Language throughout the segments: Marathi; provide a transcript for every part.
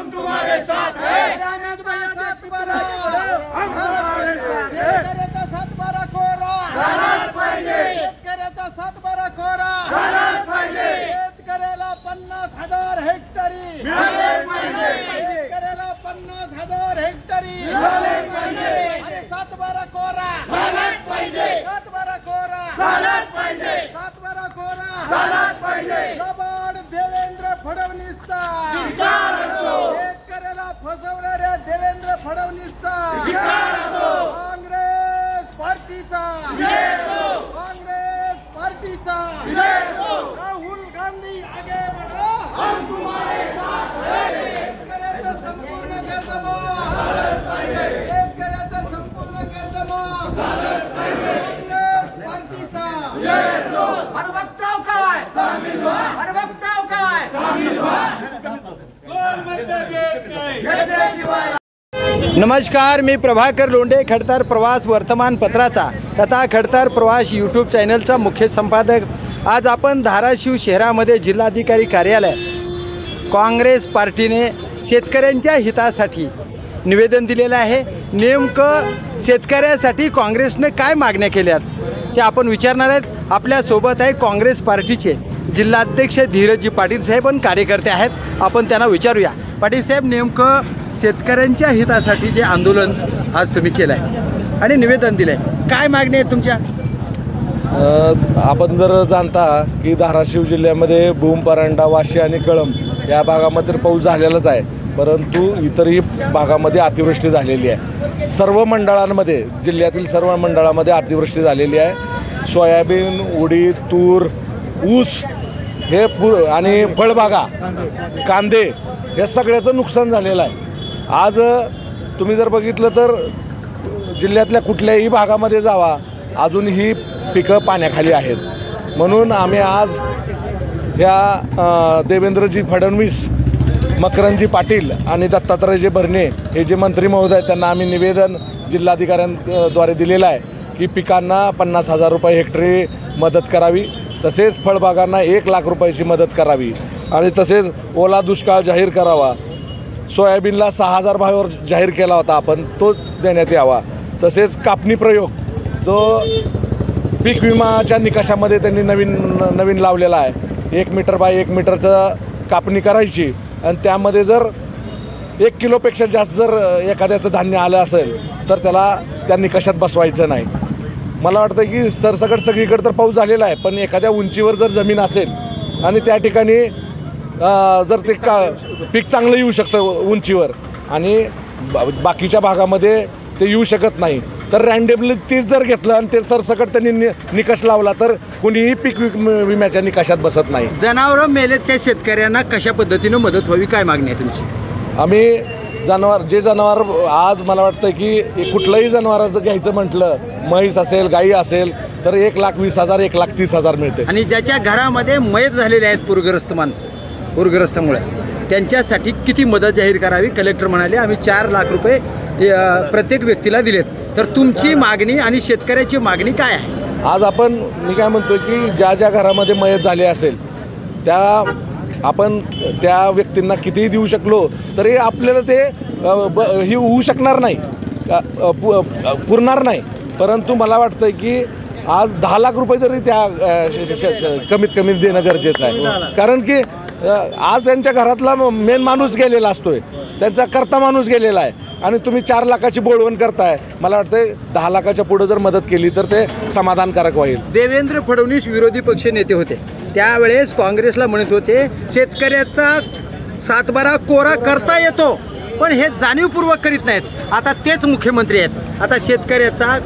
हम तुम्हारे साथ हैं। शेतकऱ्याचा सातबारा कोरा झालाच पाहिजे, शेतकऱ्याचा सातबारा कोरा झालाच पाहिजे, शेतकऱ्याला 50,000 हेक्टरी मिळाले पाहिजे, शेतकऱ्याला 50,000 हेक्टरी मिळाले पाहिजे, आणि सातबारा कोरा झालाच पाहिजे, सातबारा कोरा झालाच पाहिजे, सातबारा कोरा झालाच पाहिजे। लबाड देवेंद्र फडणवीसचा धिक्कार असो, शेतकऱ्याला फसवणाऱ्या देवेंद्र फडणवीसचा धिक्कार असो, काँग्रेस पार्टीचा विजय असो, काँग्रेस पार्टीचा विजय असो। राहुल गांधी आगे बढ़ो, हम तुम्हारे साथ हैं। शेतकऱ्याचा संपूर्ण गैरसमज झालाच पाहिजे, शेतकऱ्याचा संपूर्ण गैरसमज काँग्रेस पार्टीचा विजय असो, अरे वक्तव्य काय सामील व्हा, अरे वक्तव्य काय सामील व्हा। घेतल्याशिवाय नमस्कार, मी प्रभाकर लोंढे, खडतर प्रवास वर्तमानपत्राचा तथा खडतर प्रवास यूट्यूब चॅनलचा मुख्य संपादक। आज आपण धाराशिव शहरामध्ये जिल्हाधिकारी कार्यालयात काँग्रेस पार्टीने शेतकऱ्यांच्या हितासाठी निवेदन दिलेलं आहे। नेमकं शेतकऱ्यासाठी काँग्रेसने काय मागण्या केल्यात ते आपण विचारणार आहेत। आपल्यासोबत आहे काँग्रेस पार्टीचे जिल्हाध्यक्ष धीरजी पाटील साहेब आणि कार्यकर्ते आहेत, आपण त्यांना विचारूया। पाटील साहेब, नेमकं शेतकऱ्यांच्या हितासाठी जे आंदोलन आज तुम्ही केलं आहे आणि निवेदन दिलं आहे, काय मागणी आहे तुमच्या? आपण जर जाणता की धाराशिव जिल्ह्यामध्ये भूम, परांडा, वाशी आणि कळंब या भागामध्ये पाऊस झालेलाच आहे, परंतु इतरही भागामध्ये अतिवृष्टी झालेली आहे। सर्व मंडळांमध्ये, जिल्ह्यातील सर्व मंडळामध्ये अतिवृष्टी झालेली आहे। सोयाबीन, उडीद, तूर, ऊस हे आणि फळबागा, कांदे हे सगळ्याचं नुकसान झालेलं आहे। आज तुम्ही जर बघितलं तर जिल्ह्यातल्या कुठल्याही भागामध्ये जावा, अजूनही पिकं पाण्याखाली आहेत। म्हणून आम्ही आज ह्या देवेंद्रजी फडणवीस, मकरंदजी पाटील आणि दत्तात्रयजी भरणे हे जे मंत्री महोदय आहेत त्यांना आम्ही निवेदन जिल्हाधिकाऱ्यांद्वारे दिलेलं आहे की पिकांना 50,000 रुपये हेक्टरी मदत करावी, तसेच फळबागांना 1,00,000 रुपयाची मदत करावी आणि तसेच ओला दुष्काळ जाहीर करावा। सोयाबीनला 6,000 भावावर जाहीर केला होता आपण, तो देण्यात यावा। तसेच कापणी प्रयोग जो पीक विमाच्या निकषामध्ये त्यांनी नवीन लावलेला आहे, 1 मीटर बाय 1 मीटरचं कापणी करायची आणि त्यामध्ये जर 1 किलोपेक्षा जास्त जर एखाद्याचं धान्य आलं असेल तर त्याला त्या निकषात बसवायचं नाही। मला वाटतं की सरसकट सगळीकडे तर पाऊस झालेला आहे, पण एखाद्या उंचीवर जर जमीन असेल आणि त्या ठिकाणी जर ते पीक चांगलं येऊ शकतं उंचीवर आणि बाकीच्या भागामध्ये ते येऊ शकत नाही, तर रँडमली तीच जर घेतलं आणि ते सरसकट त्यांनी निकष लावला तर कुणीही पीक विम्याच्या निकषात बसत नाही। जनावरं मेलेत त्या शेतकऱ्यांना कशा पद्धतीनं मदत व्हावी, काय मागणी आहे तुमची? आम्ही जनावर आज मला वाटतं की कुठलंही जनावराचं घ्यायचं म्हटलं, म्हैस असेल, गाई असेल तर 1,20,000 1,30,000 मिळते। आणि ज्याच्या घरामध्ये मयत झालेले आहेत पूरग्रस्त माणसं, पूरग्रस्तामुळे त्यांच्यासाठी किती मदत जाहीर करावी? कलेक्टर म्हणाले आम्ही 4,00,000 रुपये प्रत्येक व्यक्तीला दिलेत, तर तुमची मागणी आणि शेतकऱ्याची मागणी काय आहे? आज मी काय म्हणतो की ज्या घरामध्ये मयत झाले असेल आपण त्या व्यक्तींना कितीही देऊ शकलो तरी आपल्याला ते ही होऊ शकणार नाही, पुरणार नाही। परंतु मला वाटतं की आज 10,00,000 रुपये तरी त्या कमीत कमी देणं गरजेचं आहे, कारण की आज त्यांच्या घरातला मेन माणूस गेलेला असतोय, त्यांचा कर्ता माणूस गेलेला आहे आणि तुम्ही 4,00,000ची बोलवण करताय। मला वाटतं 10,00,000च्या पुढे जर मदत केली तर ते समाधानकारक होईल। देवेंद्र फडणवीस विरोधी पक्ष नेते होते, त्यावेळेस काँग्रेसला म्हणत होते शेतकऱ्याचा सातबारा कोरा करता येतो, पण हे जाणीवपूर्वक करीत नाहीत। आता तेच मुख्यमंत्री आहेत, आता शेतकऱ्याचा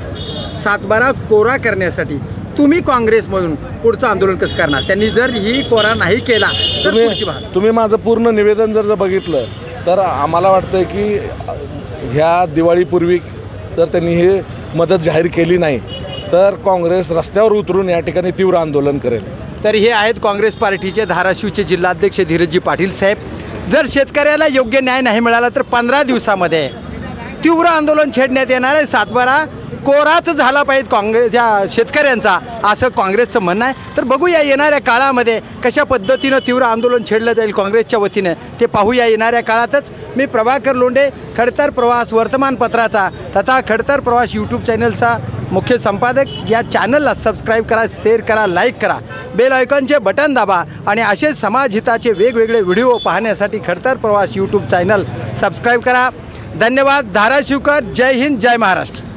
सातबारा कोरा करण्यासाठी तुम्ही काँग्रेसमधून पुढचं आंदोलन कसं करणार? त्यांनी जर ही कोरा नाही केला तर तुम्ही माझं पूर्ण निवेदन जर बघितलं तर आम्हाला वाटतं की ह्या दिवाळीपूर्वी जर त्यांनी ही मदत जाहीर केली नाही तर काँग्रेस रस्त्यावर उतरून या ठिकाणी तीव्र आंदोलन करेल। तर हे आहेत काँग्रेस पार्टीचे धाराशिवचे जिल्हाध्यक्ष धीरजी पाटील साहेब। जर शेतकऱ्याला योग्य न्याय नाही मिळाला तर 15 दिवसामध्ये तीव्र आंदोलन छेडण्यात येणार आहे। सातबारा कोराच झाला पाहिजे काँग्रेस या शेतकऱ्यांचा, असं काँग्रेसचं म्हणणं आहे. तर बघूया येणाऱ्या काळामध्ये कशा पद्धतीनं तीव्र आंदोलन छेडलं जाईल काँग्रेसच्या वतीनं, ते पाहूया येणाऱ्या काळातच. मी प्रभाकर लोंढे, खडतर प्रवास वर्तमानपत्राचा तथा खडतर प्रवास यूट्यूब चॅनलचा मुख्य संपादक. या चॅनलला सबस्क्राईब करा, शेअर करा, लाईक करा, बेल आयकॉनचे बटन दाबा आणि असेच समाजहिताचे वेगवेगळे व्हिडिओ पाहण्यासाठी खडतर प्रवास यूट्यूब चॅनल सबस्क्राईब करा. धन्यवाद. धाराशिवकर. जय हिंद, जय महाराष्ट्र.